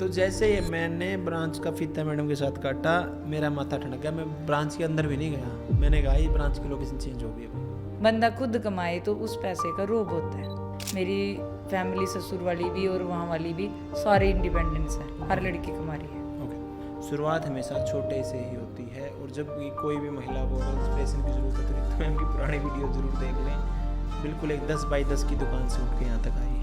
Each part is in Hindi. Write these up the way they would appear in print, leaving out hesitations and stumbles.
तो जैसे ही मैंने ब्रांच का फीता मैडम के साथ काटा, मेरा माथा ठनक गया। मैं ब्रांच के अंदर भी नहीं गया। मैंने कहा ये ब्रांच की लोकेशन चेंज हो गई है भाई। बंदा खुद कमाए तो उस पैसे का रोब होता है। मेरी फैमिली ससुर वाली भी और वहाँ वाली भी सारे इंडिपेंडेंस है, हर लड़की कमा रही है। ओके, शुरुआत हमेशा छोटे से ही होती है। और जब भी कोई भी महिला को इंस्पिरेशन की ज़रूरत है तो मैम की पुरानी वीडियो ज़रूर देख लें। बिल्कुल एक 10 बाई 10 की दुकान से उठ के यहाँ तक आई है।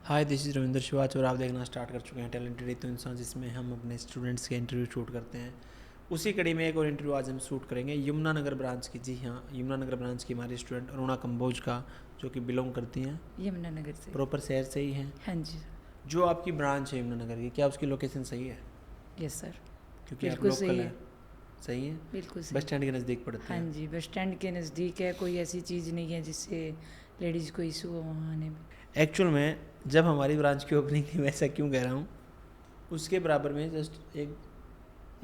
हाय, दिस इज़ रविंद्र शिवाच और आप देखना स्टार्ट कर चुके हैं टैलेंटेड तो इंसान, जिसमें हम अपने स्टूडेंट्स के इंटरव्यू शूट करते हैं। उसी कड़ी में एक और इंटरव्यू आज हम शूट करेंगे यमुनानगर ब्रांच की। जी हाँ, यमुनानगर ब्रांच की हमारी स्टूडेंट अरुणा कंबोज का, जो कि बिलोंग करती हैं यमुनानगर से। प्रॉपर शहर से ही हैं। हाँ जी जो आपकी ब्रांच है यमुनानगर की, क्या उसकी लोकेशन सही है? यस सर, क्योंकि आप बिल्कुल लोकल सही है। है। सही है, बिल्कुल सही। बस स्टैंड के नज़दीक पड़ते हाँ हैं। जी, बस स्टैंड के नज़दीक है। कोई ऐसी चीज़ नहीं है जिससे लेडीज़ को इशू हो वहाँ आने में। एक्चुअल में जब हमारी ब्रांच की ओपनिंग थी, मैं ऐसा क्यों कह रहा हूँ, उसके बराबर में जस्ट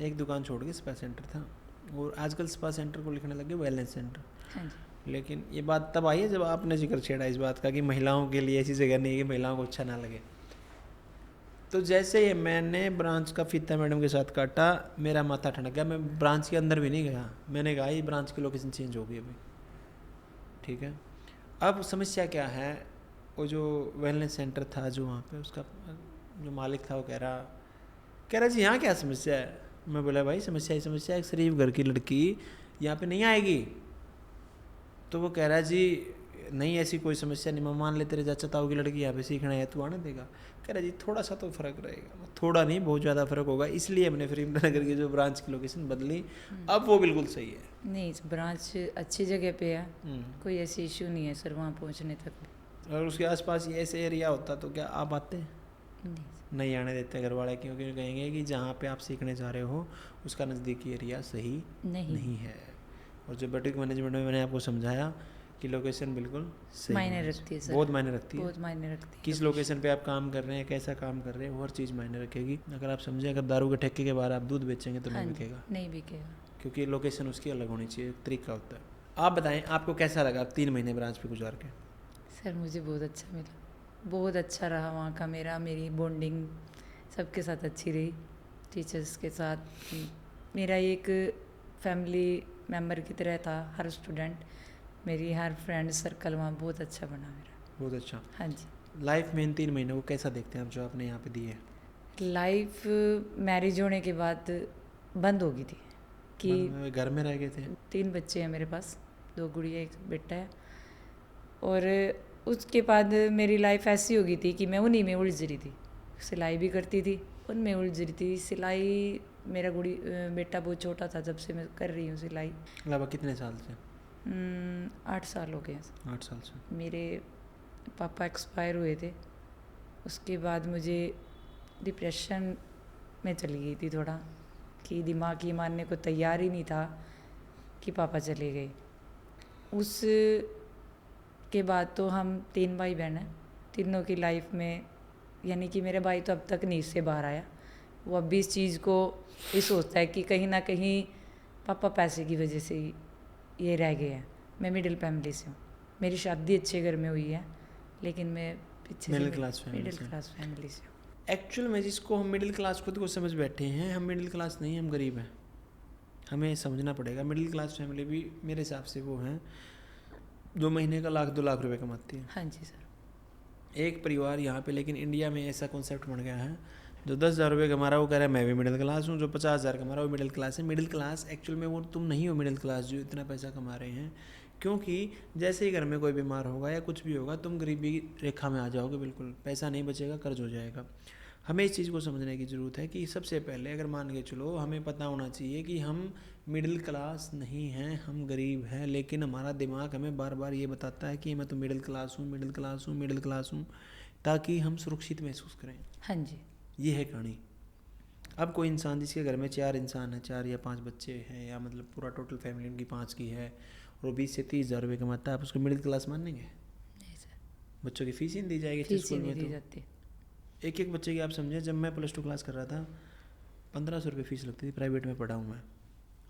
एक दुकान छोड़ के स्पा सेंटर था। और आजकल स्पा सेंटर को लिखने लगे वेलनेस सेंटर। हाँ जी। लेकिन ये बात तब आई है जब आपने जिक्र छेड़ा इस बात का कि महिलाओं के लिए ऐसी जगह नहीं है कि महिलाओं को अच्छा ना लगे। तो जैसे ही मैंने ब्रांच का फीता मैडम के साथ काटा, मेरा माथा ठनक गया। मैं ब्रांच के अंदर भी नहीं गया। मैंने कहा ये ब्रांच की लोकेशन चेंज हो गई अभी। ठीक है, अब समस्या क्या है, वो जो वेलनेस सेंटर था जो वहाँ पे, उसका जो मालिक था वो कह रहा जी यहाँ क्या समस्या है। मैं बोला भाई समस्या ही समस्या है, एक शरीफ घर की लड़की यहाँ पे नहीं आएगी। तो वो कह रहा जी नहीं, ऐसी कोई समस्या नहीं, मैं मान ले तेरे चाचा ताऊ की लड़की यहाँ पे सीखना है, तू आने देगा। कह रहा जी थोड़ा सा तो फ़र्क रहेगा। थोड़ा नहीं, बहुत ज़्यादा फ़र्क होगा, इसलिए हमने फिर यमुनानगर की जो ब्रांच की लोकेशन बदली। अब वो बिल्कुल सही है। नहीं, ब्रांच अच्छी जगह पे है, कोई ऐसी इशू नहीं है सर वहाँ पहुँचने तक। अगर उसके आसपास ये ऐसे एरिया होता तो क्या आप आते? नहीं आने देते घर वाले, क्योंकि कहेंगे कि जहाँ पे आप सीखने जा रहे हो उसका नज़दीकी एरिया सही नहीं है। और जो बुटीक मैनेजमेंट में मैंने आपको समझाया कि लोकेशन बिल्कुल सही मायने रखती है सर, बहुत मायने रखती है। बहुत मायने रखती है। किस लोकेशन पे आप काम कर रहे हैं, कैसा काम कर रहे हैं, वो हर चीज़ मायने रखेगी। अगर आप समझें, अगर दारू के ठेके के बाहर आप दूध बेचेंगे तो नहीं बिकेगा, नहीं बिकेगा, क्योंकि लोकेशन उसकी अलग होनी चाहिए, तरीका होता है। आप बताएं आपको कैसा लगा 3 महीने ब्रांच पे गुजार के? सर मुझे बहुत अच्छा मिला, बहुत अच्छा रहा वहाँ का। मेरी बॉन्डिंग सबके साथ अच्छी रही, टीचर्स के साथ। मेरा एक फैमिली मेम्बर की तरह था हर स्टूडेंट, मेरी हर फ्रेंड सर्कल वहाँ बहुत अच्छा बना मेरा। बहुत अच्छा। हाँ जी। लाइफ में इन 3 महीनों को कैसा देखते हैं आप, जो आपने यहाँ पे दी है? लाइफ मैरिज होने के बाद बंद हो गई थी कि घर में रह गए थे। 3 बच्चे हैं मेरे पास, 2 गुड़िया 1 बेटा है। और उसके बाद मेरी लाइफ ऐसी हो गई थी कि मैं उन्हीं में उलझ रही थी। सिलाई भी करती थी, उनमें उलझ रही थी। सिलाई, मेरा बेटा बहुत छोटा था जब से मैं कर रही हूँ सिलाई। लगभग कितने साल से? 8 साल हो गए। 8 साल से। मेरे पापा एक्सपायर हुए थे, उसके बाद मुझे डिप्रेशन में चली गई थी थोड़ा, कि दिमाग ये मानने को तैयार ही नहीं था कि पापा चले गए। उस के बाद तो हम 3 भाई बहन हैं, तीनों की लाइफ में, यानी कि मेरा भाई तो अब तक नींद से बाहर आया। वो अब भी इस चीज़ को ये सोचता है कि कहीं ना कहीं पापा पैसे की वजह से ये रह गए हैं। मैं मिडिल फैमिली से हूँ, मेरी शादी अच्छे घर में हुई है, लेकिन मैं पीछे मिडिल क्लास फैमिली से हूँ। एक्चुअल में जिसको हम मिडिल क्लास खुद को समझ बैठे हैं, हम मिडिल क्लास नहीं, हम गरीब हैं। हमें समझना पड़ेगा। मिडिल क्लास फैमिली भी मेरे हिसाब से वो हैं 2 महीने का 1-2 लाख रुपए कमाती है। हाँ जी सर। एक परिवार यहाँ पे, लेकिन इंडिया में ऐसा कॉन्सेप्ट बन गया है, जो 10,000 रुपये कमा रहा है वो कह रहा है मैं भी मिडिल क्लास हूँ, जो 50,000 कमा रहा है वो मिडिल क्लास है। मिडिल क्लास एक्चुअल में वो तुम नहीं हो मिडिल क्लास जो इतना पैसा कमा रहे हैं, क्योंकि जैसे ही घर में कोई बीमार होगा या कुछ भी होगा, तुम गरीबी रेखा में आ जाओगे, बिल्कुल पैसा नहीं बचेगा, कर्ज हो जाएगा। हमें इस चीज़ को समझने की ज़रूरत है कि सबसे पहले अगर मान के चलो, हमें पता होना चाहिए कि हम मिडिल क्लास नहीं हैं, हम गरीब हैं। लेकिन हमारा दिमाग हमें बार बार ये बताता है कि मैं तो मिडिल क्लास हूँ, मिडिल क्लास हूँ, मिडिल क्लास हूँ, ताकि हम सुरक्षित महसूस करें। हाँ जी। ये है कहानी। अब कोई इंसान जिसके घर में 4 इंसान हैं, 4 या 5 बच्चे हैं, या मतलब पूरा टोटल फैमिली उनकी 5 की है, और 20 से 30,000 रुपये कमाता है, आप उसको मिडिल क्लास मानेंगे? नहीं सर, बच्चों की फीस ही नहीं दी जाएगी फीस ही स्कूल नहीं में, दी तो जाती। एक एक बच्चे की आप समझे, जब मैं +2 क्लास कर रहा था 1500 रुपये फ़ीस लगती थी, प्राइवेट में पढ़ा हूँ मैं।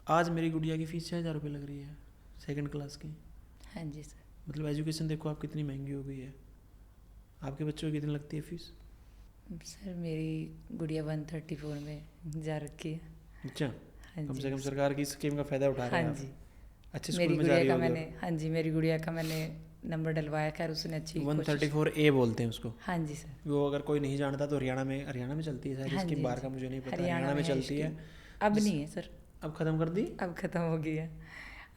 आज मेरी गुड़िया की फ़ीस 6000 रुपये लग रही है 2nd क्लास की। हाँ जी सर। मतलब एजुकेशन देखो आप कितनी महंगी हो गई है। आपके बच्चों की कितनी लगती है फ़ीस? सर मेरी गुड़िया 134 में जा रखी है। अच्छा, हाँ कम जी से कम सरकार की स्कीम का फ़ायदा उठा रहे हाँ हैं जी। आप। अच्छे स्कूल मेरी में जा गुड़िया रही का होगी। मैंने, हाँ जी, मेरी गुड़िया का मैंने नंबर डलवाया, खैर उसने अच्छी कोशिश। 134A बोलते हैं उसको। हाँ जी सर। वो अगर कोई नहीं जानता तो हरियाणा में चलती है शायद हाँ स्कीम, जी बाहर हाँ का जी, मुझे नहीं पता। हरियाणा हरियाणा में में है चलती है। स्कीम। अब जिस नहीं है सर, अब ख़त्म कर दी। अब ख़त्म हो गई है।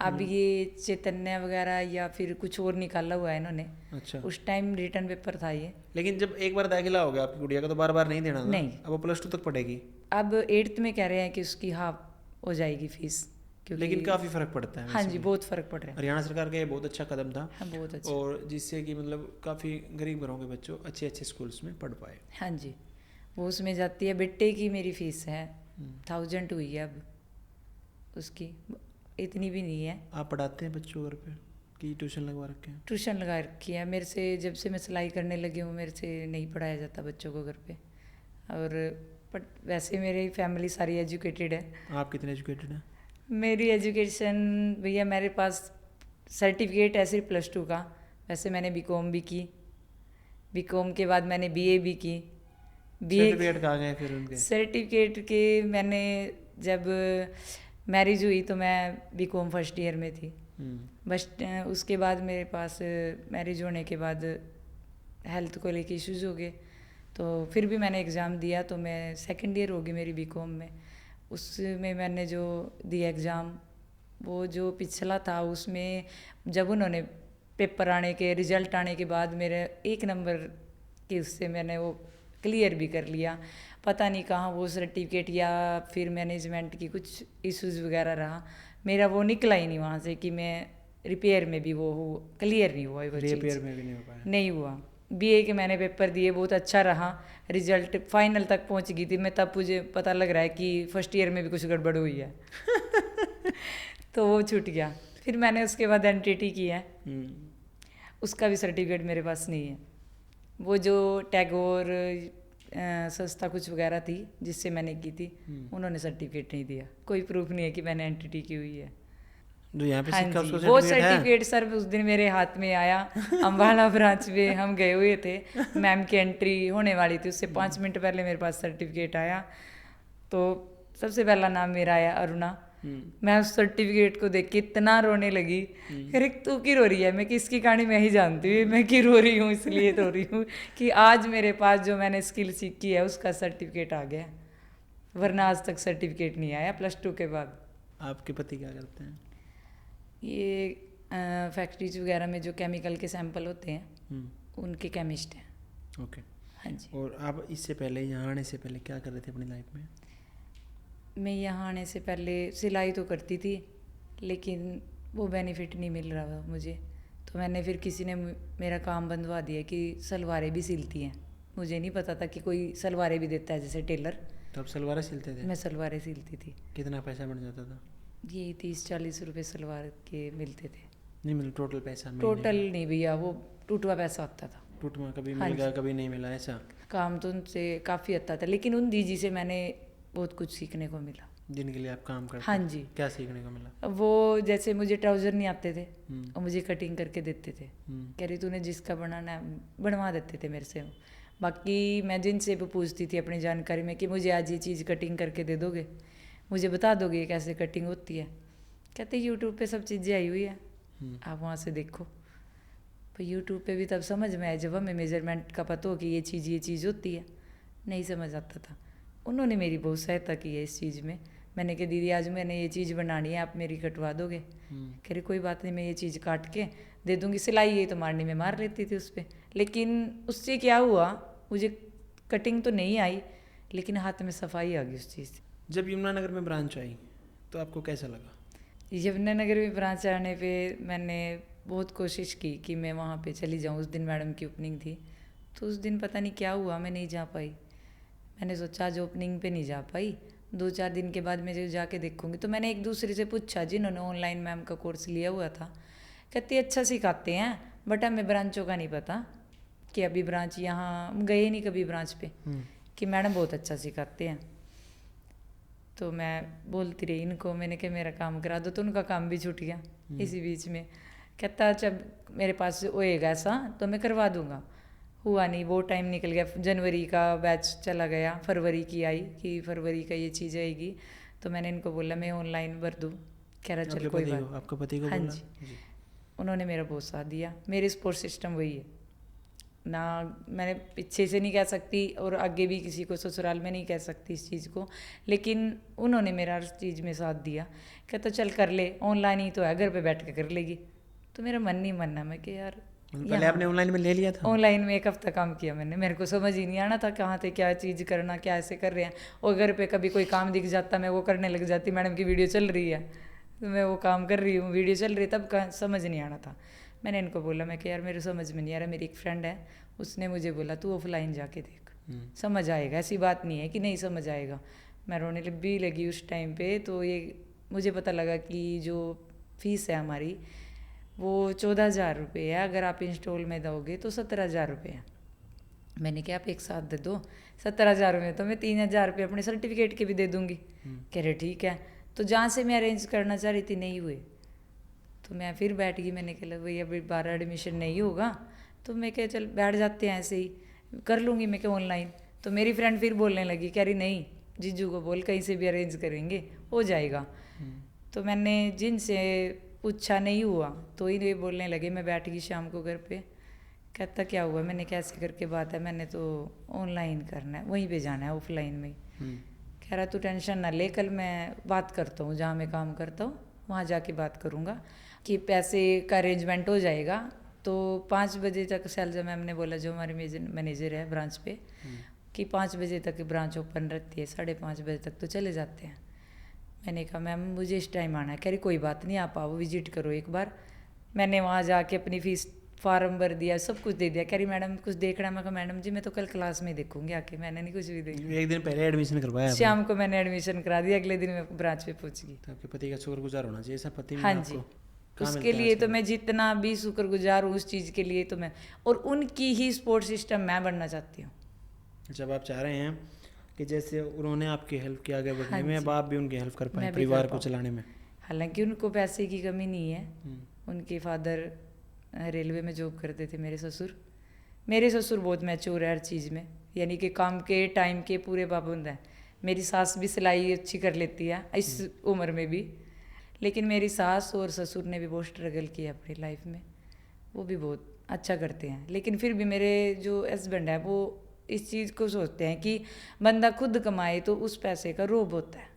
अब ये चैतन्य वगैरह या फिर कुछ और निकाला हुआ है इन्होंने। अच्छा, उस टाइम रिटर्न पेपर था ये। लेकिन जब एक बार दाखिला हो गया आपकी गुड़िया का तो बार बार नहीं देना ना। नहीं। अब वो +2 तक पढ़ेगी। अब 8th में कह रहे हैं कि उसकी हाफ हो जाएगी फीस, क्योंकि लेकिन काफ़ी फ़र्क पड़ता है हाँ वैसे जी भी। बहुत फ़र्क पड़ रहा है। हरियाणा सरकार का ये बहुत अच्छा कदम था। हाँ बहुत अच्छा। और जिससे कि मतलब काफ़ी गरीब घरों के बच्चों अच्छे अच्छे स्कूल्स में पढ़ पाए। हाँ जी, वो उसमें जाती है। बेटे की मेरी फ़ीस है 1000 हुई है अब उसकी, इतनी भी नहीं है। आप पढ़ाते हैं बच्चों घर पे कि ट्यूशन लगवा रखे हैं? ट्यूशन लगा रखी है मेरे से, जब से मैं सिलाई करने लगी हूँ मेरे से नहीं पढ़ाया जाता बच्चों को घर पे। और बट वैसे मेरी फैमिली सारी एजुकेटेड है। आप कितने एजुकेटेड हैं? मेरी एजुकेशन भैया, मेरे पास सर्टिफिकेट है सिर्फ +2 का। वैसे मैंने बीकॉम भी की, बीकॉम के बाद मैंने बीए भी की। सर्टिफिकेट कहाँ गए फिर उनके? सर्टिफिकेट के मैंने जब मैरिज हुई तो मैं बीकॉम फर्स्ट ईयर में थी। बस उसके बाद मेरे पास मैरिज होने के बाद हेल्थ को लेके इश्यूज हो गए, तो फिर भी मैंने एग्ज़ाम दिया। तो मैं 2nd ईयर होगी मेरी बीकॉम में। उसमें मैंने जो दिया एग्ज़ाम, वो जो पिछला था उसमें जब उन्होंने पेपर आने के रिज़ल्ट आने के बाद मेरे 1 नंबर के उससे मैंने वो क्लियर भी कर लिया। पता नहीं कहाँ वो सर्टिफिकेट या फिर मैनेजमेंट की कुछ इश्यूज़ वगैरह रहा, मेरा वो निकला ही नहीं वहाँ से कि मैं रिपेयर में भी वो क्लियर नहीं हुआ वो चीज़। रिपेयर में भी नहीं हो पाया? नहीं हुआ। बीए के मैंने पेपर दिए, बहुत अच्छा रहा, रिजल्ट फाइनल तक पहुंच गई थी मैं, तब मुझे पता लग रहा है कि फर्स्ट ईयर में भी कुछ गड़बड़ हुई है। तो वो छूट गया। फिर मैंने उसके बाद एनटीटी की है, उसका भी सर्टिफिकेट मेरे पास नहीं है। वो जो टैगोर संस्था कुछ वगैरह थी जिससे मैंने की थी, उन्होंने सर्टिफिकेट नहीं दिया, कोई प्रूफ नहीं है कि मैंने एनटीटी की हुई है। जो यहाँ पे हाँ सिक्का जी, उसका वो सर्टिफिकेट है? सर्टिफिकेट सर उस दिन मेरे हाथ में आया। अम्बाला ब्रांच में हम गए हुए थे, मैम की एंट्री होने वाली थी, उससे 5 मिनट पहले मेरे पास सर्टिफिकेट आया। तो सबसे पहला नाम मेरा आया अरुणा। मैं उस सर्टिफिकेट को देख के इतना रोने लगी। अरे तू क्यों रो रही है? मैं किसकी कहानी मैं ही जानती हूँ, मैं क्यों रो रही हूँ? इसलिए रो रही हूँ कि आज मेरे पास जो मैंने स्किल सीखी है उसका सर्टिफिकेट आ गया, वरना आज तक सर्टिफिकेट नहीं आया +2 के बाद। आपके पति क्या करते हैं? ये फैक्ट्रीज वगैरह में जो केमिकल के सैंपल होते हैं उनके केमिस्ट हैं। ओके। हाँ जी। और आप इससे पहले, यहाँ आने से पहले क्या कर रहे थे अपनी लाइफ में? मैं यहाँ आने से पहले सिलाई तो करती थी, लेकिन वो बेनिफिट नहीं मिल रहा था मुझे, तो मैंने फिर किसी ने मेरा काम बंदवा दिया कि सलवारें भी सिलती हैं। मुझे नहीं पता था कि कोई सलवारें भी देता है जैसे टेलर। तो आप सलवारें सिलते थे? मैं सलवारें सिलती थी। कितना पैसा बन जाता था? ये 30-40 रुपये सलवार के मिलते थे। नहीं मिल टोटल पैसा? टोटल नहीं भैया, वो टूटवा पैसा होता था। टूटवा कभी हाँ मिल गया कभी नहीं मिला ऐसा? काम तो उनसे काफ़ी अच्छा था, लेकिन उन दीदी से मैंने बहुत कुछ सीखने को मिला। जिनके लिए आप काम करते? हाँ जी। क्या सीखने को मिला? वो जैसे मुझे ट्राउज़र नहीं आते थे और मुझे कटिंग करके देते थे, कह रही तूने जिसका बनाना है बनवा देते थे मेरे से। बाकी मैं जिनसे भी पूछती थी अपनी जानकारी में कि मुझे आज ये चीज़ कटिंग करके दे दोगे, मुझे बता दोगे कैसे कटिंग होती है? कहते यूट्यूब पे सब चीज़ें आई हुई है, आप वहाँ से देखो। पर यूट्यूब पे भी तब समझ में आया जब हमें मेजरमेंट का पता हो कि ये चीज़ होती है, नहीं समझ आता था। उन्होंने मेरी बहुत सहायता की है इस चीज़ में। मैंने कहा दीदी आज मैंने ये चीज़ बनानी है, आप मेरी कटवा दोगे? कह रही कोई बात नहीं, मैं ये चीज़ काट के दे दूँगी। सिलाई ये तो मारनी में मार लेती थी उस पर, लेकिन उससे क्या हुआ, मुझे कटिंग तो नहीं आई लेकिन हाथ में सफाई आ गई उस चीज़ से। जब यमुनानगर में ब्रांच आई तो आपको कैसा लगा? यमुनानगर में ब्रांच आने पे मैंने बहुत कोशिश की कि मैं वहाँ पे चली जाऊँ। उस दिन मैडम की ओपनिंग थी, तो उस दिन पता नहीं क्या हुआ मैं नहीं जा पाई। मैंने सोचा आज ओपनिंग पे नहीं जा पाई, 2-4 दिन के बाद मैं जो जाके देखूँगी। तो मैंने एक दूसरे से पूछा जिन्होंने ऑनलाइन मैम का कोर्स लिया हुआ था, कहती अच्छा सिखाते हैं बट हमें ब्रांचों का नहीं पता। कि अभी ब्रांच यहाँ हम गए नहीं कभी ब्रांच पे, कि मैडम बहुत अच्छा सिखाते हैं। तो मैं बोलती रही इनको, मैंने कहा मेरा काम करा दो, तो उनका काम भी छूट गया इसी बीच में। कहता जब मेरे पास होएगा ऐसा तो मैं करवा दूंगा। हुआ नहीं, वो टाइम निकल गया, जनवरी का बैच चला गया, फरवरी की आई कि फरवरी का ये चीज़ आएगी, तो मैंने इनको बोला मैं ऑनलाइन भर दूँ। कह रहा चल कोई बात। आपके पति को हाँ बोला? जी, उन्होंने मेरा बहुत साथ दिया। मेरे सपोर्ट सिस्टम वही है ना, मैंने पीछे से नहीं कह सकती और आगे भी किसी को ससुराल में नहीं कह सकती इस चीज़ को, लेकिन उन्होंने मेरा हर चीज़ में साथ दिया। कहता चल कर ले, ऑनलाइन ही तो है, घर पे बैठ के कर लेगी। तो मेरा मन नहीं मानना, मैं कि यार पहले आपने ऑनलाइन में ले लिया था? ऑनलाइन में 1 हफ्ता काम किया मैंने, मेरे को समझ ही नहीं आना था कहाँ से क्या चीज़ करना, क्या ऐसे कर रहे हैं। और घर पे कभी कोई काम दिख जाता मैं वो करने लग जाती, मैडम की वीडियो चल रही है तो मैं वो काम कर रही हूँ, वीडियो चल रही है, तब समझ नहीं आना था। मैंने इनको बोला मैं कि यार मेरे समझ में नहीं आ रहा। मेरी एक फ्रेंड है, उसने मुझे बोला तू ऑफलाइन जाके देख, समझ आएगा, ऐसी बात नहीं है कि नहीं समझ आएगा। मैं रोने भी लगी उस टाइम पे। तो ये मुझे पता लगा कि जो फीस है हमारी वो 14,000 रुपये है, अगर आप इंस्टॉल में दोगे तो 17,000 रुपये है। मैंने कहा आप एक साथ दे दो, 17,000 में तो मैं 3,000 रुपये अपने सर्टिफिकेट के भी दे दूँगी। कह रहे ठीक है। तो जहाँ से मैं अरेंज करना चाह रही थी नहीं हुए, तो मैं फिर बैठ गई। मैंने कहा भैया अभी 12 एडमिशन नहीं होगा, तो मैं कहा चल बैठ जाते हैं ऐसे ही कर लूँगी मैं क्या ऑनलाइन। तो मेरी फ्रेंड फिर बोलने लगी, कह रही नहीं जीजू को बोल कहीं से भी अरेंज करेंगे हो जाएगा। तो मैंने जिनसे पूछा नहीं हुआ, तो ही बोलने लगे। मैं बैठ गई शाम को घर पे। कहता क्या हुआ, मैंने कैसे करके बात है, मैंने तो ऑनलाइन करना है, वहीं पे जाना है ऑफलाइन में। कह रहा तू टेंशन ना ले, कल मैं बात करता हूँ जहाँ मैं काम करता हूँ वहाँ जाके बात करूँगा कि पैसे का अरेंजमेंट हो जाएगा। तो 5 बजे तक शैलजा मैम ने बोला, जो हमारे मैनेजर है ब्रांच पे, कि 5 बजे तक ब्रांच ओपन रहती है, 5:30 बजे तक तो चले जाते हैं। मैंने कहा मैम मुझे इस टाइम आना है। कह रही कोई बात नहीं, आप आओ विजिट करो एक बार। मैंने वहाँ जाके अपनी फीस फार्म भर दिया, सब कुछ दे दिया। कह रही मैडम कुछ देखना है? मैं कहा मैडम जी मैं तो कल क्लास में देखूंगी आके, मैंने नहीं कुछ भी देखा। एक दिन पहले एडमिशन करवाया शाम को मैंने एडमिशन करा दिया, अगले दिन मैं ब्रांच पे पहुंच गई। तो आपके पति का शुक्रगुजार होना चाहिए, ऐसा पति हाँ जी, उसके लिए तो मैं जितना भी शुक्रगुजार हूँ उस चीज़ के लिए, तो मैं और उनकी ही सपोर्ट सिस्टम मैं बनना चाहती हूँ। जब आप चाह रहे हैं कि जैसे उन्होंने आपकी हेल्प की आगे बढ़ने हाँ में, अब आप भी उनकी हेल्प कर पाए मैं भी परिवार कर को पाऊँ। चलाने में। हालांकि उनको पैसे की कमी नहीं है, उनके फादर रेलवे में जॉब करते थे। मेरे ससुर बहुत मैच्योर है हर चीज़ में, यानी कि काम के टाइम के पूरे पाबंद हैं। मेरी सास भी सिलाई अच्छी कर लेती है इस उम्र में भी, लेकिन मेरी सास और ससुर ने भी बहुत स्ट्रगल किया अपनी लाइफ में, वो भी बहुत अच्छा करते हैं। लेकिन फिर भी मेरे जो हस्बैंड है वो इस चीज़ को सोचते हैं कि बंदा खुद कमाए तो उस पैसे का रोब होता है,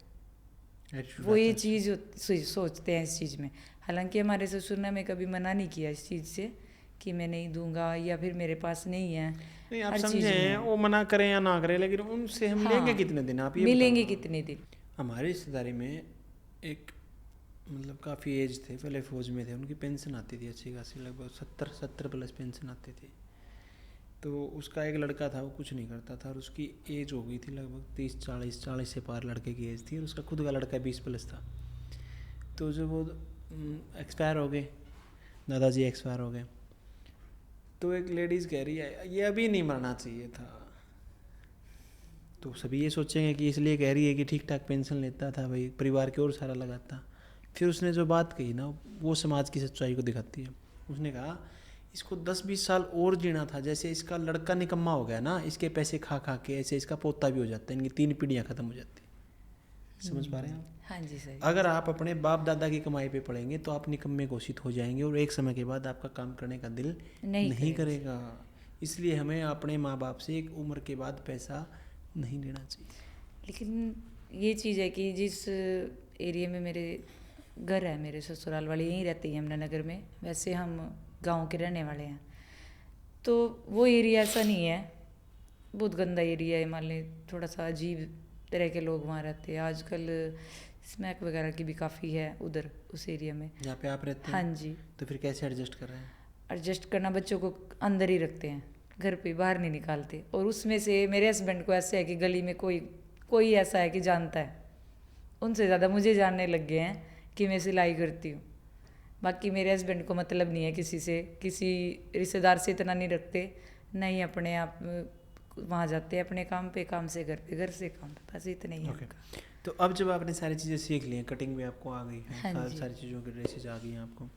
वो ये चीज़ सोचते हैं इस चीज़ में। हालांकि हमारे ससुर ने हमें कभी मना नहीं किया इस चीज़ से कि मैं नहीं दूंगा या फिर मेरे पास नहीं है। नहीं आप समझे, वो मना करें या ना करें, लेकिन उनसे हम लेंगे कितने दिन, आप ये मिलेंगे कितने दिन। हमारी रिश्तेदारी में एक मतलब काफ़ी एज थे, पहले फौज में थे, उनकी पेंशन आती थी अच्छी खासी, लगभग 70 प्लस पेंशन आती थी। तो उसका एक लड़का था, वो कुछ नहीं करता था और उसकी एज हो गई थी लगभग 30-40 से पार लड़के की एज थी, और उसका खुद का लड़का 20 प्लस था। तो जब वो एक्सपायर हो गए, दादाजी एक्सपायर हो गए, तो एक लेडीज़ कह रही है ये अभी नहीं मरना चाहिए था। तो सभी ये सोचेंगे कि इसलिए कह रही है कि ठीक ठाक पेंशन लेता था भाई, परिवार की ओर सारा लगाता। फिर उसने जो बात कही ना, वो समाज की सच्चाई को दिखाती है। उसने कहा इसको 10-20 साल और जीना था, जैसे इसका लड़का निकम्मा हो गया ना, इसके पैसे खा खा के ऐसे इसका पोता भी हो जाता है, इनकी 3 पीढ़ियाँ ख़त्म हो जाती। समझ पा रहे हैं आप? हाँ जी सर। अगर आप अपने बाप दादा की कमाई पे पड़ेंगे तो आप निकम्मे घोषित हो जाएंगे और एक समय के बाद आपका काम करने का दिल नहीं करेगा। इसलिए हमें अपने माँ बाप से एक उम्र के बाद पैसा नहीं लेना चाहिए। लेकिन ये चीज़ है कि जिस एरिया में मेरे घर है, मेरे ससुराल वाले यहीं रहते हैं यमुनानगर में, वैसे हम गांव के रहने वाले हैं, तो वो एरिया ऐसा नहीं है, बहुत गंदा एरिया है। मान लें थोड़ा सा अजीब तरह के लोग वहाँ रहते हैं। आजकल स्मैक वगैरह की भी काफ़ी है उधर उस एरिया में जहाँ पे आप रहते हैं। हाँ जी। तो फिर कैसे एडजस्ट कर रहे हैं? एडजस्ट करना, बच्चों को अंदर ही रखते हैं, घर पे बाहर नहीं निकालते। और उसमें से मेरे हस्बैंड को ऐसे है कि गली में कोई ऐसा है कि जानता है, उनसे ज़्यादा मुझे जानने लग गए हैं कि मैं सिलाई करती हूँ। बाकी मेरे हस्बैंड को मतलब नहीं है किसी से, किसी रिश्तेदार से इतना नहीं रखते, नहीं अपने आप वहाँ जाते हैं अपने काम पे, काम से घर पे, घर से काम पे, बस इतना ही है ओके। उनका। तो अब जब आपने सारी चीज़ें सीख ली हैं, कटिंग भी आपको आ गई है, हाँ जी। सारी चीज़ों की ड्रेसेज आ गई हैं आपको,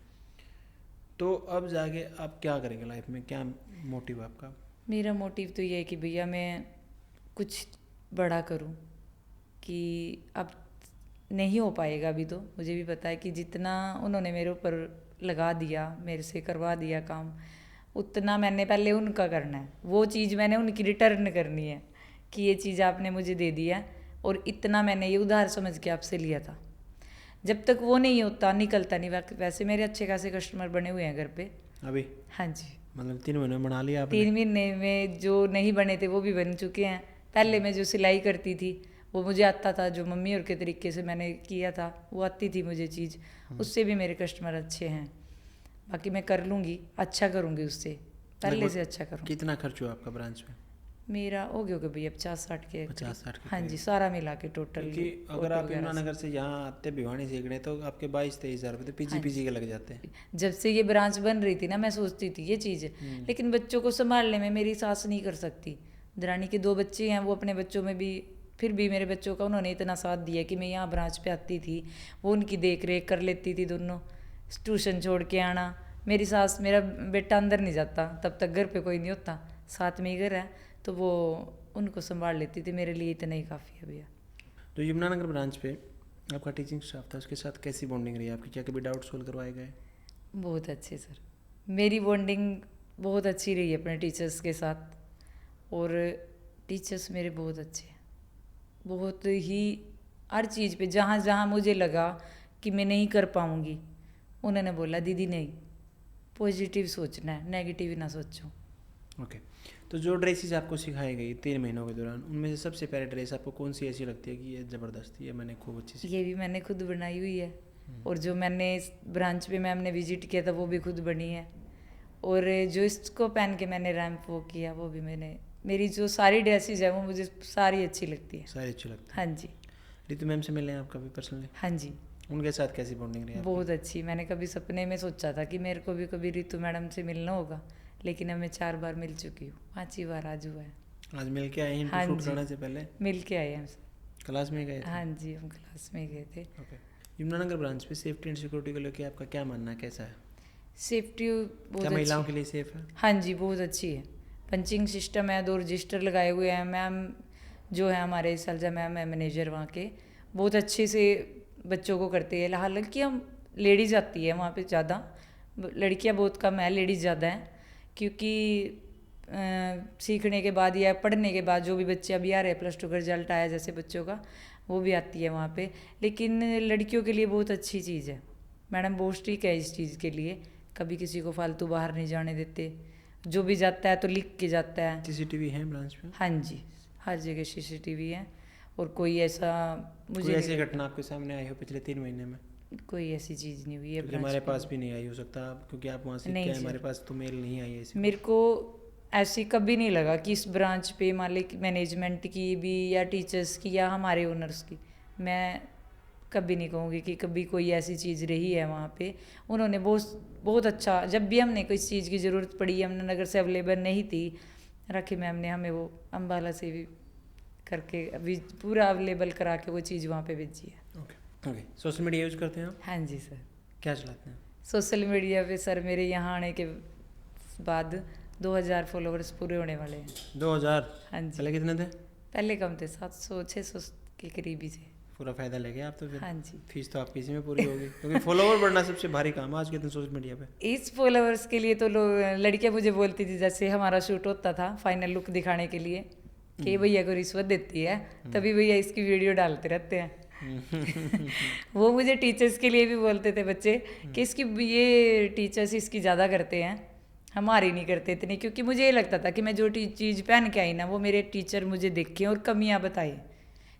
तो अब जाके आप क्या करेंगे लाइफ में, क्या मोटिव आपका? मेरा मोटिव तो ये है कि भैया मैं कुछ बड़ा करूं, कि अब नहीं हो पाएगा अभी, तो मुझे भी पता है कि जितना उन्होंने मेरे ऊपर लगा दिया, मेरे से करवा दिया काम, उतना मैंने पहले उनका करना है। वो चीज़ मैंने उनकी रिटर्न करनी है कि ये चीज़ आपने मुझे दे दिया और इतना मैंने ये उधार समझ के आपसे लिया था। जब तक वो नहीं होता, निकलता नहीं। वैसे मेरे अच्छे खासे कस्टमर बने हुए हैं घर पे अभी हाँ जी। मतलब 3 महीने में बना लिया आपने? 3 महीने में जो नहीं बने थे वो भी बन चुके हैं। पहले मैं जो सिलाई करती थी वो मुझे आता था, जो मम्मी और के तरीके से मैंने किया था वो आती थी मुझे चीज़, उससे भी मेरे कस्टमर अच्छे हैं। बाकी मैं कर लूँगी, अच्छा करूँगी, उससे पहले से अच्छा करूँगी। कितना खर्च हुआ आपका ब्रांच में? मेरा हो गया भैया 50-60 के 50-60 के हाँ जी, करीब। सारा मिला के टोटल। क्योंकि अगर आप यमुनानगर से यहाँ आते भिवानी सीखने तो आपके 22-23 हज़ार रुपये तो पीजी के लग जाते हैं। जब से ये ब्रांच बन रही थी ना, मैं सोचती थी ये चीज़, लेकिन बच्चों को संभालने में मेरी सास नहीं कर सकती। दरानी के 2 बच्चे हैं, वो अपने बच्चों में भी, फिर भी मेरे बच्चों का उन्होंने इतना साथ दिया कि मैं यहाँ ब्रांच पे आती थी, वो उनकी देख रेख कर लेती थी दोनों। ट्यूशन छोड़ के आना, मेरी सास, मेरा बेटा अंदर नहीं जाता तब तक घर पे कोई नहीं होता, साथ में ही घर है, तो वो उनको संभाल लेती थी। मेरे लिए इतना ही काफ़ी है भैया। तो यमुनानगर ब्रांच पे आपका टीचिंग स्टाफ था, उसके साथ कैसी बॉन्डिंग रही आपकी? क्या कभी डाउट सोल्व करवाए गए? बहुत अच्छे सर, मेरी बॉन्डिंग बहुत अच्छी रही है अपने टीचर्स के साथ, और टीचर्स मेरे बहुत अच्छे हैं, बहुत ही। हर चीज़ पे जहाँ जहाँ मुझे लगा कि मैं नहीं कर पाऊँगी, उन्होंने बोला दीदी नहीं, पॉजिटिव सोचना है, नेगेटिव ना सोचो। ओके। तो जो ड्रेसेस आपको सिखाई गई 3 महीनों के दौरान, उनमें से सबसे पहले ड्रेस आपको कौन सी ऐसी लगती है कि ये ज़बरदस्त, ये मैंने खूब अच्छी सीखी? ये भी मैंने खुद बनाई हुई है, और जो मैंने इस ब्रांच पे मैम ने विजिट किया था वो भी खुद बनी है, और जो इसको पहन के मैंने रैंप वो किया वो भी मैंने। मेरी जो सारी ड्रेसेस है वो मुझे सारी अच्छी लगती है। सारी अच्छी लगती हाँ जी। रितु मैम से मिले हैं आप कभी पर्सनली? हाँ जी, उनके साथ कैसी बॉन्डिंग रही आपकी? बहुत अच्छी। मैंने कभी सपने में सोचा था कि मेरे को भी कभी रितु मैडम से मिलना होगा, लेकिन अब मैं 4 बार मिल चुकी हूँ, 5वीं बार आज हुआ है। आज मिल के आए हैं हाँ शूट जी। करने से पहले? मिल के आए हैं सर। क्लास में गए थे? हाँ जी, हम क्लास में गए थे। ओके। यमुनानगर ब्रांच पे सेफ्टी एंड सिक्योरिटी को लेकर आपका क्या मानना है, कैसा है? सेफ्टी बहुत क्या अच्छी महिलाओं के लिए सेफ है? हाँ जी, बहुत अच्छी है। पंचिंग सिस्टम है, 2 रजिस्टर लगाए हुए हैं। मैम जो है हमारे सलजा मैम है मैनेजर वहाँ के, बहुत अच्छे से बच्चों को करते हैं। हालांकि हम लेडीज़ आती है वहाँ पे ज़्यादा, लड़कियाँ बहुत कम है, लेडीज़ ज़्यादा हैं, क्योंकि सीखने के बाद या पढ़ने के बाद जो भी बच्चे अभी आ रहे हैं, +2 का रिजल्ट आया जैसे बच्चों का, वो भी आती है वहाँ पे। लेकिन लड़कियों के लिए बहुत अच्छी चीज़ है, मैडम बहुत स्ट्रिक्ट है इस चीज़ के लिए, कभी किसी को फालतू बाहर नहीं जाने देते, जो भी जाता है तो लिख के जाता है। सीसीटीवी है ब्रांच में? हाँ जी, हर जगह सीसीटीवी है, और कोई ऐसा कोई मुझे ऐसी घटना आपके सामने आई हो पिछले 3 महीने में? कोई ऐसी चीज़ नहीं हुई है क्योंकि ब्रांच हमारे पे। पास भी नहीं आई हो सकता, क्योंकि आप वहाँ से नहीं क्या, सर। हमारे पास तो मेल नहीं आई है ऐसी। मेरे को ऐसी कभी नहीं लगा कि इस ब्रांच पे मालिक मैनेजमेंट की भी या टीचर्स की या हमारे ओनर्स की, मैं कभी नहीं कहूँगी कि कभी कोई ऐसी चीज़ रही है वहाँ पे। उन्होंने बहुत अच्छा, जब भी हमने कोई चीज़ की ज़रूरत पड़ी, यमुनानगर से अवेलेबल नहीं थी, राखी मैम ने हमें वो अम्बाला से भी करके अभी पूरा अवेलेबल करा के वो चीज़ वहाँ पे भेजी है। Okay okay. Social media use करते हैं आप? हाँ जी सर। क्या चलाते हैं? सोशल मीडिया पे सर मेरे यहाँ आने के बाद 2000 फॉलोअर्स पूरे होने वाले हैं। 2000? हाँ जी। पहले कितने थे? पहले कम थे, 700-600 के करीब ही थे। पूरा फायदा ले गए आप तो फिर। हाँ जी। फीस तो आपकी इसी में पूरी होगी, क्योंकि फॉलोवर बढ़ना सबसे भारी काम है आज के दिन सोशल मीडिया पे। इस फॉलोअर्स के लिए तो लोग, लड़कियां मुझे बोलती थी, जैसे हमारा शूट होता था फाइनल लुक दिखाने के लिए, कि भैया को रिश्वत देती है तभी भैया इसकी वीडियो डालते रहते हैं। वो मुझे टीचर्स के लिए भी बोलते थे बच्चे कि इसकी ये टीचर्स इसकी ज़्यादा करते हैं, हमारी नहीं करते इतनी, क्योंकि मुझे ये लगता था कि मैं जो चीज़ पहन के आई ना, वो मेरे टीचर मुझे देखें और कमियाँ बताए,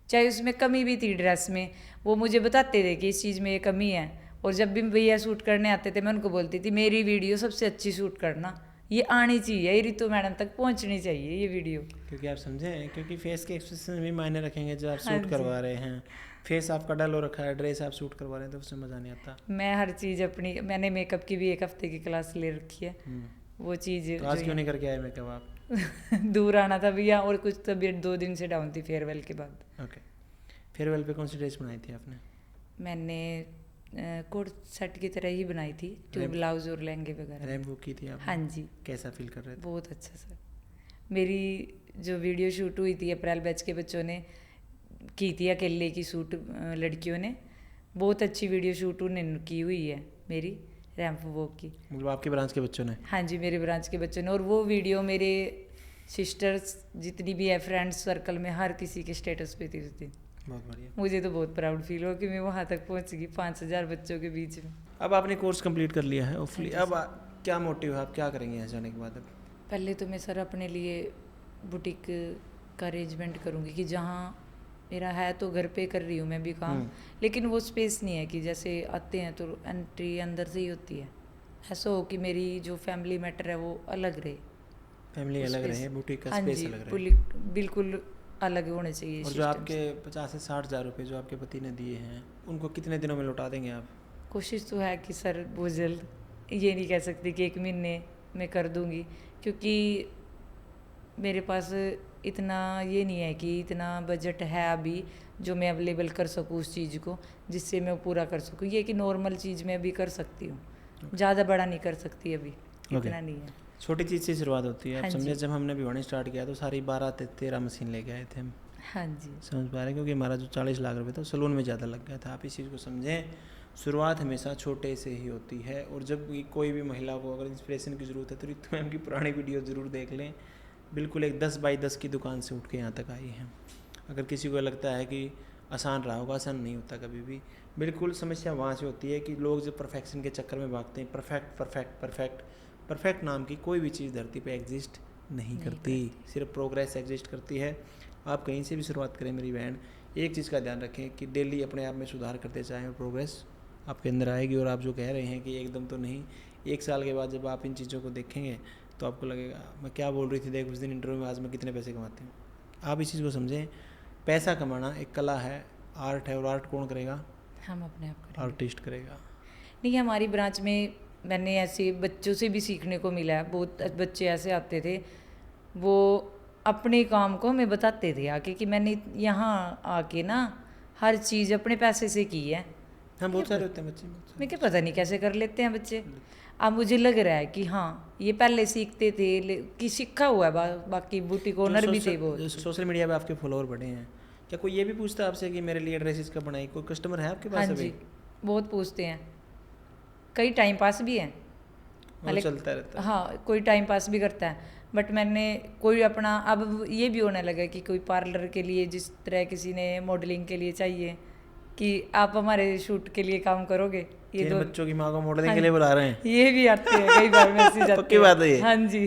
चाहे उसमें कमी भी थी ड्रेस में, वो मुझे बताते थे कि इस चीज़ में ये कमी है। और जब भी भैया शूट करने आते थे, मैं उनको बोलती थी मेरी वीडियो सबसे अच्छी शूट करना, ये आनी चाहिए, ये रितु मैडम तक पहुंचनी चाहिए ये वीडियो। क्योंकि आप समझें, क्योंकि फेस के एक्सप्रेशन भी मायने रखेंगे जब आप हाँ शूट जी। करवा रहे हैं। फेस आपका डल हो रखा है, ड्रेस आप शूट करवा रहे हैं, तो उससे मज़ा नहीं आता। मैं हर चीज़ अपनी, मैंने मेकअप की भी 1 हफ्ते की क्लास ले रखी है, वो चीज़ तो आज क्यों नहीं करके आए मेकअप आप? दूर आना था भैया, और कुछ तबीयत 2 दिन से डाउन थी फेयरवेल के बाद। ओके, फेयरवेल पे कौन सी ड्रेस बनाई थी आपने? मैंने कोट सेट की तरह ही बनाई थी, जो ब्लाउज और लहंगे वगैरह। रैम्प बुक की थी आपने? हाँ जी। कैसा फील कर रहे थे? बहुत अच्छा सर। मेरी जो वीडियो शूट हुई थी अप्रैल बैच के बच्चों ने की थी, अकेले की शूट लड़कियों ने, बहुत अच्छी वीडियो शूट उन्होंने की हुई है मेरी रैम्प वॉक की। मतलब आपके ब्रांच के बच्चों ने? हाँ जी, मेरे ब्रांच के बच्चों ने। और वो वीडियो मेरे सिस्टर्स जितनी भी है फ्रेंड्स सर्कल में, हर किसी के स्टेटस पे थी उस दिन। बहुत बढ़िया। मुझे तो बहुत प्राउड फील हुआ कि मैं वहाँ तक पहुँच गई 5000 बच्चों के बीच में। अब आपने कोर्स कंप्लीट कर लिया है होपफुली, अब क्या मोटिव है, आप क्या करेंगे यहाँ जाने के बाद? अब पहले तो मैं सर अपने लिए बुटीक का अरेंजमेंट करूँगी, कि जहाँ मेरा है तो घर पे कर रही हूँ मैं भी काम, लेकिन वो स्पेस नहीं है कि जैसे आते हैं तो एंट्री अंदर से ही होती है। ऐसा हो कि मेरी जो फैमिली मैटर है वो अलग रहे, फैमिली अलग रहे, बुटीक का हाँ स्पेस जी, अलग रहे। बिल्कुल अलग होने चाहिए। और जो आपके 50 से 60 हज़ार रुपये जो आपके पति ने दिए हैं, उनको कितने दिनों में लौटा देंगे आप? कोशिश तो है कि सर बहुत जल्द, ये नहीं कह सकती कि 1 महीने में कर दूंगी, क्योंकि मेरे पास इतना ये नहीं है कि इतना बजट है अभी जो मैं अवेलेबल कर सकूँ उस चीज़ को, जिससे मैं पूरा कर सकूँ। ये कि नॉर्मल चीज़ मैं अभी कर सकती हूँ, ज़्यादा बड़ा नहीं कर सकती अभी, इतना नहीं है। छोटी चीज़ से शुरुआत होती है। आप हाँ समझे, जी। जब हमने भिवानी स्टार्ट किया तो सारी 12-13 मशीन लेके आए थे हम। हाँ जी। समझ पा रहे हैं, क्योंकि हमारा जो 40 लाख रुपए था सैलून में ज़्यादा लग गया था। आप इस चीज़ को समझें, शुरुआत हमेशा छोटे से ही होती है। और जब भी कोई भी महिला को अगर इंस्पिरेशन की ज़रूरत है तो रितु मैम की पुरानी वीडियो ज़रूर देख लें। बिल्कुल एक 10 बाई 10 की दुकान से उठ के यहाँ तक आई हैं। अगर किसी को लगता है कि आसान रहा होगा, आसान नहीं होता कभी भी। बिल्कुल समस्या वहाँ से होती है कि लोग जब परफेक्शन के चक्कर में भागते हैं। परफेक्ट परफेक्ट परफेक्ट परफेक्ट नाम की कोई भी चीज़ धरती पे एग्जिस्ट नहीं करती, सिर्फ प्रोग्रेस एग्जिस्ट करती है। आप कहीं से भी शुरुआत करें मेरी बहन, एक चीज़ का ध्यान रखें कि डेली अपने आप में सुधार करते जाएं और प्रोग्रेस आपके अंदर आएगी। और आप जो कह रहे हैं कि एकदम तो नहीं, 1 साल के बाद जब आप इन चीज़ों को देखेंगे तो आपको लगेगा मैं क्या बोल रही थी देख उस दिन इंटरव्यू में, आज मैं कितने पैसे कमाती हूँ। आप इस चीज़ को समझें, पैसा कमाना एक कला है, आर्ट है। और आर्ट कौन करेगा? हम अपने आप करेंगे, आर्टिस्ट करेगा। नहीं, हमारी ब्रांच में मैंने ऐसे बच्चों से भी सीखने को मिला है। बहुत बच्चे ऐसे आते थे, वो अपने काम को हमें बताते थे आके कि मैंने यहाँ आके ना हर चीज़ अपने पैसे से की है। हाँ, बहुत सारे होते हैं बच्चे। मैं क्या पता नहीं कैसे कर लेते हैं बच्चे। अब मुझे लग रहा है कि हाँ ये पहले सीखते थे कि सीखा हुआ है। बाकी बुटीक ओनर भी थे वो। सोशल मीडिया पे आपके फॉलोअर बढ़े हैं, क्या कोई ये भी पूछता है आपसे कि मेरे लिए ड्रेसेस कब बनाई? कोई कस्टमर है आपके पास? हाँ जी, बहुत पूछते हैं। कई टाइम पास भी हैं, वो चलता रहता है। हाँ कोई टाइम पास भी करता है। बट मैंने कोई अपना अब ये भी होने लगा कि कोई पार्लर के लिए, जिस तरह किसी ने मॉडलिंग के लिए चाहिए कि आप हमारे शूट के लिए काम करोगे, ये 3 बच्चों की माँ को मॉडलिंग के लिए बुला रहे हैं। ये भी आते हैं कई बार मैसेज आते हैं। पक्की बात है ये? हाँ जी,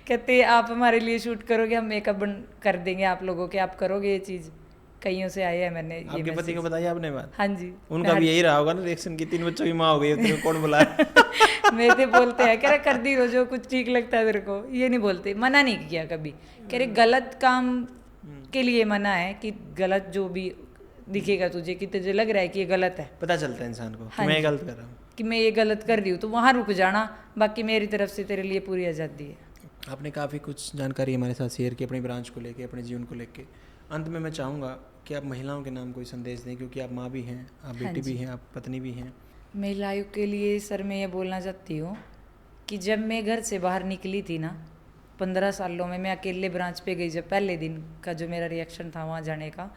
कहते हैं आप हमारे लिए शूट करोगे, हम मेकअप कर देंगे आप लोगों के, आप करोगे ये चीज़। कईयों से आए हैं मैंने ये आपके पति को बताइए आपने बात? हाँ जी, उनका भी यही रहा होगा ना रिएक्शन की 3 बच्चों की माँ हो गई है, तेरे को कौन बुला रहा है? मेरे से बोलते हैं, कह रहे कर दी जो कुछ ठीक लगता है तेरे को। ये नहीं बोलते, मना नहीं किया कभी। कह रहे गलत काम के लिए मना है कि गलत जो भी दिखेगा तुझे कि तुझे लग रहा है कि ये गलत है, पता चलता है इंसान को कि हाँ मैं जी, गलत कर रहा हूँ, कि मैं ये गलत कर रही हूँ, तो वहाँ रुक जाना। बाकी मेरी तरफ से तेरे लिए पूरी आज़ादी है। आपने काफ़ी कुछ जानकारी हमारे साथ शेयर की अपनी ब्रांच को लेके, अपने जीवन को लेके। अंत में मैं चाहूँगा कि आप महिलाओं के नाम कोई संदेश दें, क्योंकि आप माँ भी हैं, आप बेटी भी हैं, आप पत्नी भी हैं। महिलाओं के लिए सर मैं ये बोलना चाहती हूँ कि जब मैं घर से बाहर निकली थी ना 15 सालों में, मैं अकेले ब्रांच पे गई। जब पहले दिन का जो मेरा रिएक्शन था वहाँ जाने का,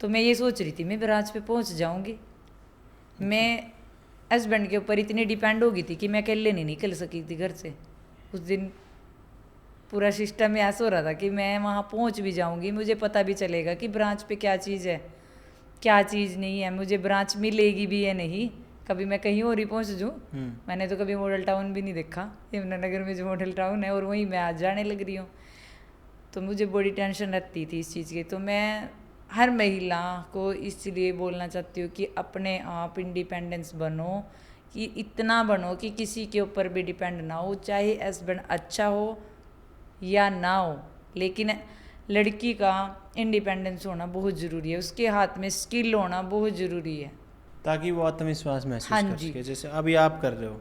तो मैं ये सोच रही थी मैं ब्रांच पे पहुँच जाऊँगी। मैं हस्बैंड के ऊपर इतनी डिपेंड हो गई थी कि मैं अकेले नहीं निकल सकी थी घर से। उस दिन पूरा सिस्टम में ऐसा हो रहा था कि मैं वहाँ पहुँच भी जाऊँगी, मुझे पता भी चलेगा कि ब्रांच पे क्या चीज़ है क्या चीज़ नहीं है, मुझे ब्रांच मिलेगी भी या नहीं। कभी मैं कहीं और ही पहुँच जाऊँ। मैंने तो कभी मॉडल टाउन भी नहीं देखा, यमुनानगर में जो मॉडल टाउन है, और वहीं मैं आज जाने लग रही हूँ। तो मुझे बड़ी टेंशन रहती थी इस चीज़ की। तो मैं हर महिला को इसलिए बोलना चाहती हूँ कि अपने आप इंडिपेंडेंस बनो, कि इतना बनो कि किसी के ऊपर भी डिपेंड ना हो, चाहे हस्बैंड अच्छा हो या ना हो, लेकिन लड़की का इंडिपेंडेंस होना बहुत ज़रूरी है, उसके हाथ में स्किल होना बहुत ज़रूरी है, ताकि वो आत्मविश्वास महसूस हाँ कर जी। सके। जैसे अभी आप कर रहे हो,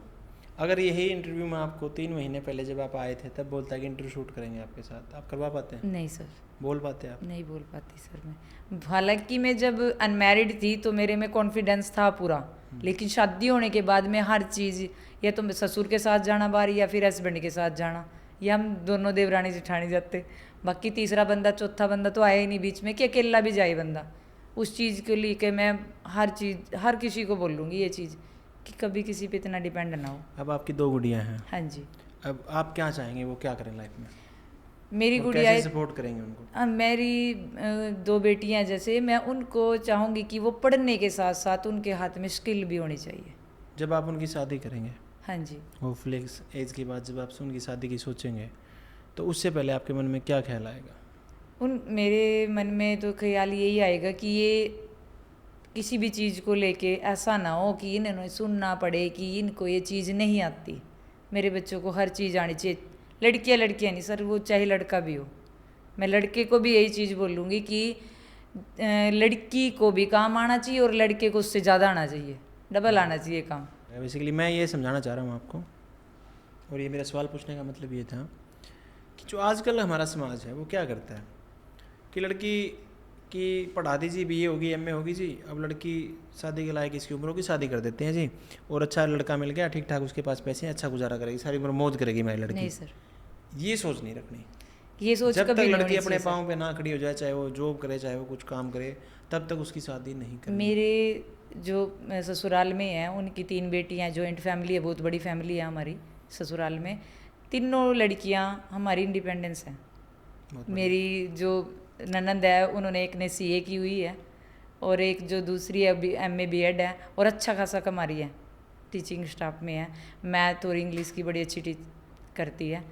अगर यही इंटरव्यू में आपको 3 महीने पहले जब आप आए थे तब बोलता है कि इंटरव्यू शूट करेंगे आपके साथ, आप करवा पाते हैं? नहीं सर, बोल पाते हैं आप? नहीं बोल पाती सर मैं। हालांकि मैं जब अनमैरिड थी तो मेरे में कॉन्फिडेंस था पूरा, लेकिन शादी होने के बाद में हर चीज़, या तो मैं ससुर के साथ जाना बाहर या फिर हस्बैंड के साथ जाना, या हम दोनों देवरानी जेठानी जाते, बाकी तीसरा बंदा चौथा बंदा तो आया ही नहीं बीच में कि अकेला भी जाए बंदा। उस चीज़ के लिए कि मैं हर किसी को बोलूँगी ये चीज़ कि कभी किसी पे इतना डिपेंड ना हो। अब आपकी 2 गुड़ियाँ हैं, हाँ जी। अब आप क्या चाहेंगे वो क्या करें लाइफ में? मेरी और गुड़िया कैसे सपोर्ट करेंगे उनको? मेरी 2 बेटियां, जैसे मैं उनको चाहूँगी कि वो पढ़ने के साथ साथ उनके हाथ में स्किल भी होनी चाहिए। जब आप उनकी शादी करेंगे, हाँ जी। होपफुली एज के बाद जब आप उनकी शादी की सोचेंगे तो उससे पहले आपके मन में क्या ख्याल आएगा? मेरे मन में तो ख्याल यही आएगा कि ये किसी भी चीज़ को लेके ऐसा ना हो कि इन्हें सुनना पड़े कि इनको ये चीज़ नहीं आती। मेरे बच्चों को हर चीज़ आनी चाहिए, लड़कियां नहीं सर, वो चाहे लड़का भी हो। मैं लड़के को भी यही चीज़ बोलूँगी कि लड़की को भी काम आना चाहिए और लड़के को उससे ज़्यादा आना चाहिए, डबल आना चाहिए काम। बेसिकली मैं ये समझाना चाह रहा हूँ आपको, और ये मेरा सवाल पूछने का मतलब ये था कि जो आजकल हमारा समाज है वो क्या करता है कि लड़की की पढ़ा दीजिए, BA होगी, MA होगी जी, अब लड़की शादी के लायक इसकी उम्र होगी, शादी कर देते हैं जी, और अच्छा लड़का मिल गया ठीक ठाक, उसके पास पैसे हैं, अच्छा गुजारा करेगी, सारी उम्र मौज करेगी मेरी लड़की। नहीं सर, ये सोच नहीं रखनी। ये सोच जब तक कभी नहीं लड़की होनी अपने चाहिए पाँव पे ना खड़ी हो जाए, चाहे वो जॉब करे चाहे वो कुछ काम करे, तब तक उसकी शादी नहीं सर। करनी। मेरे जो ससुराल में हैं उनकी 3 बेटियां, जॉइंट फैमिली है, बहुत बड़ी फैमिली है हमारी ससुराल में। तीनों लड़कियां हमारी इंडिपेंडेंस हैं। मेरी जो ननंद है उन्होंने, एक ने CA की हुई है और एक जो दूसरी है अभी MA BEd है और अच्छा खासा कमा रही है, टीचिंग स्टाफ में है। मैथ और इंग्लिश की बड़ी अच्छी करती है,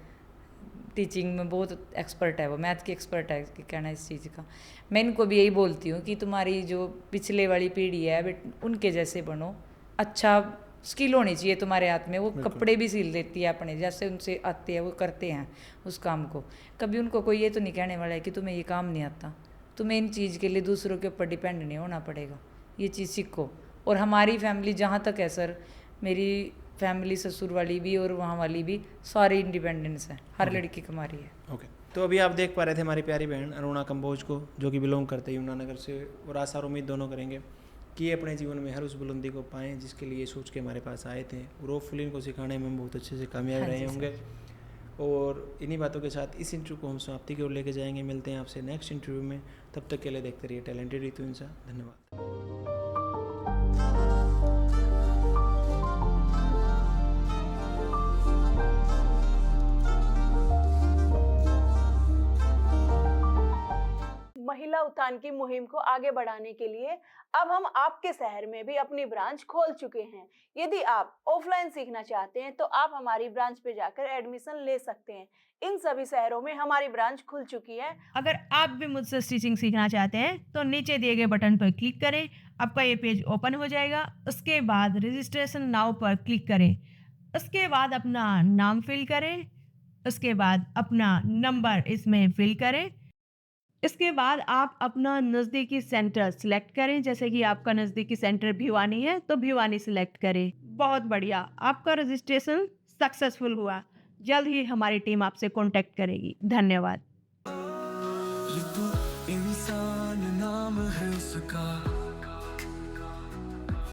टीचिंग में बहुत एक्सपर्ट है, वो मैथ की एक्सपर्ट है कि कहना इस चीज़ का। मैं इनको भी यही बोलती हूँ कि तुम्हारी जो पिछले वाली पीढ़ी है बट उनके जैसे बनो, अच्छा स्किल होनी चाहिए तुम्हारे हाथ में। वो कपड़े भी सिल देती है अपने, जैसे उनसे आते हैं वो करते हैं उस काम को। कभी उनको कोई ये तो नहीं कहने वाला है कि तुम्हें ये काम नहीं आता, तुम्हें इन चीज़ के लिए दूसरों के ऊपर डिपेंड नहीं होना पड़ेगा, ये चीज़ सीखो। और हमारी फैमिली जहाँ तक है सर, मेरी फैमिली ससुर वाली भी और वहाँ वाली भी सारी इंडिपेंडेंस है, हर लड़की कमा रही है। ओके, तो अभी आप देख पा रहे थे हमारी प्यारी बहन अरुणा कंबोज को, जो कि बिलोंग करते हैं यमुनानगर से, और आशा और उम्मीद दोनों करेंगे कि ये अपने जीवन में हर उस बुलंदी को पाएँ जिसके लिए सोच के हमारे पास आए थे, और होपफुली इनको सिखाने में बहुत अच्छे से कामयाब रहे होंगे। और इन्हीं बातों के साथ इस इंटरव्यू को हम समाप्ति की ओर लेके जाएंगे। मिलते हैं आपसे नेक्स्ट इंटरव्यू में, तब तक के लिए देखते रहिए टैलेंटेड रितु इंसान। धन्यवाद। महिला उत्थान की मुहिम को आगे बढ़ाने के लिए अब हम आपके शहर में भी अपनी ब्रांच खोल चुके हैं। यदि आप ऑफलाइन सीखना चाहते हैं तो आप हमारी ब्रांच पे जाकर एडमिशन ले सकते हैं। इन सभी शहरों में हमारी ब्रांच खुल चुकी है। अगर आप भी मुझसे स्टिचिंग सीखना चाहते हैं तो नीचे दिए गए बटन पर क्लिक करें, आपका ये पेज ओपन हो जाएगा। उसके बाद रजिस्ट्रेशन नाउ पर क्लिक करें, उसके बाद अपना नाम फिल करें, उसके बाद अपना नंबर इसमें फिल करें। इसके बाद आप अपना नज़दीकी सेंटर सिलेक्ट करें, जैसे कि आपका नज़दीकी सेंटर भिवानी है तो भिवानी सिलेक्ट करें। बहुत बढ़िया, आपका रजिस्ट्रेशन सक्सेसफुल हुआ। जल्द ही हमारी टीम आपसे कांटेक्ट करेगी। धन्यवाद। इंसान नाम है उसका।